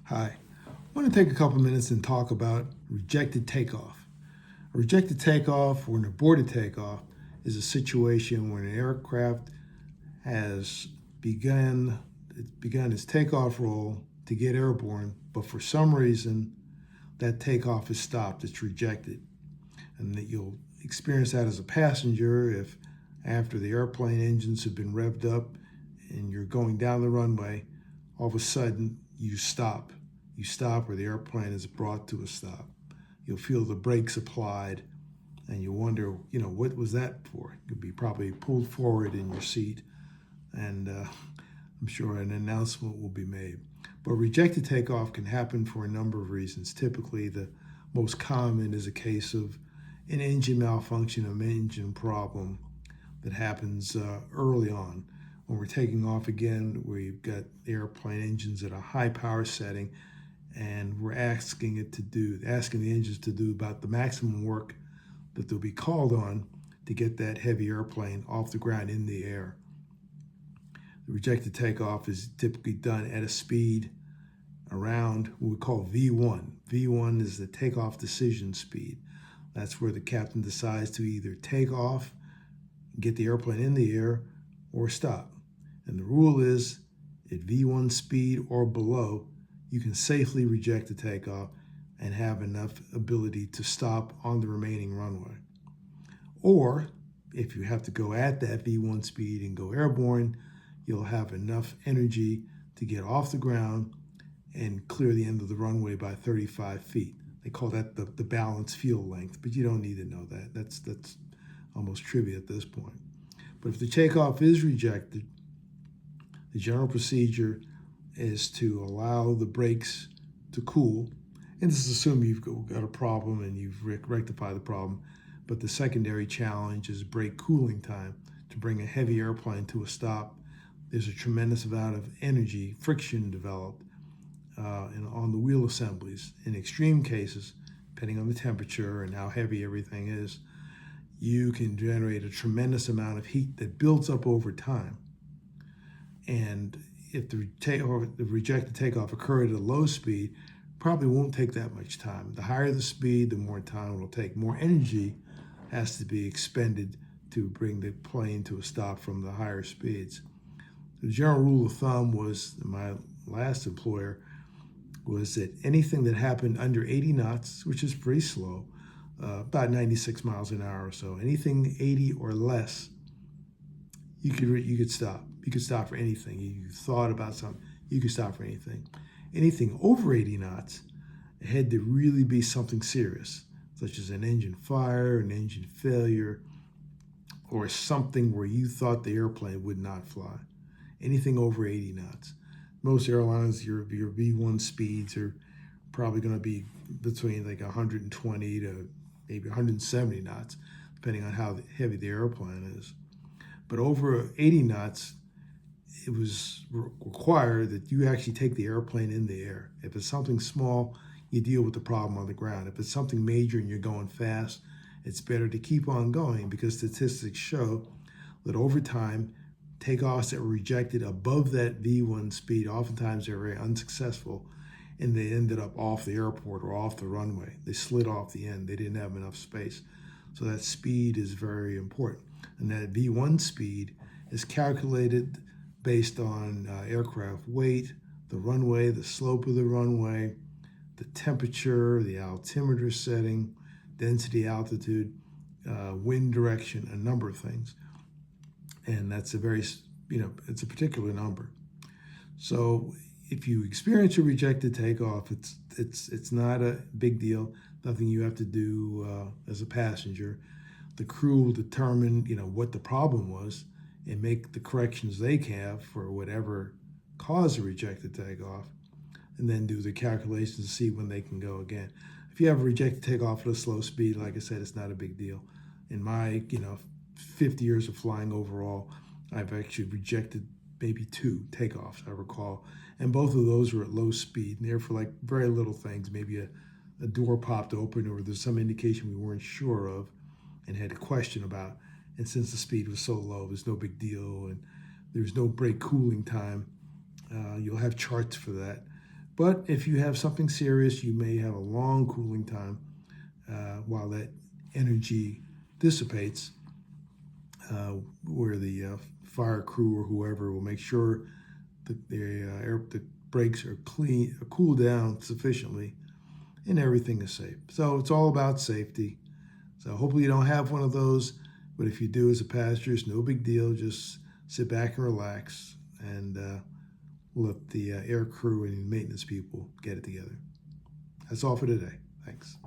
Hi. I want to take a couple minutes and talk about rejected takeoff. A rejected takeoff or an aborted takeoff is a situation where an aircraft has begun its takeoff roll to get airborne, but for some reason that takeoff is stopped, it's rejected. And that you'll experience that as a passenger if after the airplane engines have been revved up and you're going down the runway, all of a sudden you stop. You stop where the airplane is brought to a stop. You'll feel the brakes applied and you wonder, what was that for? You'll be probably pulled forward in your seat and I'm sure an announcement will be made. But rejected takeoff can happen for a number of reasons. Typically, the most common is a case of an engine malfunction, an engine problem that happens early on. When we're taking off again, we've got the airplane engines at a high power setting, and we're asking the engines to do about the maximum work that they'll be called on to get that heavy airplane off the ground in the air. The rejected takeoff is typically done at a speed around what we call V1. V1 is the takeoff decision speed. That's where the captain decides to either take off, get the airplane in the air, or stop. And the rule is at V1 speed or below, you can safely reject the takeoff and have enough ability to stop on the remaining runway. Or if you have to go at that V1 speed and go airborne, you'll have enough energy to get off the ground and clear the end of the runway by 35 feet. They call that the balance field length, but you don't need to know that. That's almost trivia at this point. But if the takeoff is rejected, the general procedure is to allow the brakes to cool. And this is assuming you've got a problem and you've rectified the problem. But the secondary challenge is brake cooling time. To bring a heavy airplane to a stop, there's a tremendous amount of energy, friction developed on the wheel assemblies. In extreme cases, depending on the temperature and how heavy everything is, you can generate a tremendous amount of heat that builds up over time. And if the rejected takeoff occurred at a low speed, probably won't take that much time. The higher the speed, the more time it'll take. More energy has to be expended to bring the plane to a stop from the higher speeds. The general rule of thumb was, my last employer, was that anything that happened under 80 knots, which is pretty slow, about 96 miles an hour or so, anything 80 or less, you could stop. You could stop for anything. You thought about something, you could stop for anything. Anything over 80 knots, it had to really be something serious, such as an engine fire, an engine failure, or something where you thought the airplane would not fly. Anything over 80 knots. Most airlines, your V1 speeds are probably going to be between like 120 to maybe 170 knots, depending on how heavy the airplane is. But over 80 knots, it was required that you actually take the airplane in the air. If it's something small, you deal with the problem on the ground. If it's something major and you're going fast, it's better to keep on going, because statistics show that over time, takeoffs that were rejected above that V1 speed, oftentimes they're very unsuccessful, and they ended up off the airport or off the runway. They slid off the end. They didn't have enough space. So that speed is very important. And that V1 speed is calculated based on aircraft weight, the runway, the slope of the runway, the temperature, the altimeter setting, density, altitude, wind direction, a number of things. And that's it's a particular number. So if you experience a rejected takeoff, it's not a big deal. Nothing you have to do as a passenger. The crew will determine what the problem was and make the corrections they can for whatever caused a rejected takeoff, and then do the calculations to see when they can go again. If you have a rejected takeoff at a slow speed, like I said, it's not a big deal. In my 50 years of flying overall, I've actually rejected maybe 2 takeoffs, I recall. And both of those were at low speed, and they're for like very little things. Maybe a door popped open, or there's some indication we weren't sure of and had a question about. And since the speed was so low, there's no big deal, and there's no brake cooling time. You'll have charts for that. But if you have something serious, you may have a long cooling time while that energy dissipates, where the fire crew or whoever will make sure that the brakes are cooled down sufficiently, and everything is safe. So it's all about safety. So hopefully you don't have one of those, but if you do as a passenger, it's no big deal. Just sit back and relax and let the air crew and maintenance people get it together. That's all for today. Thanks.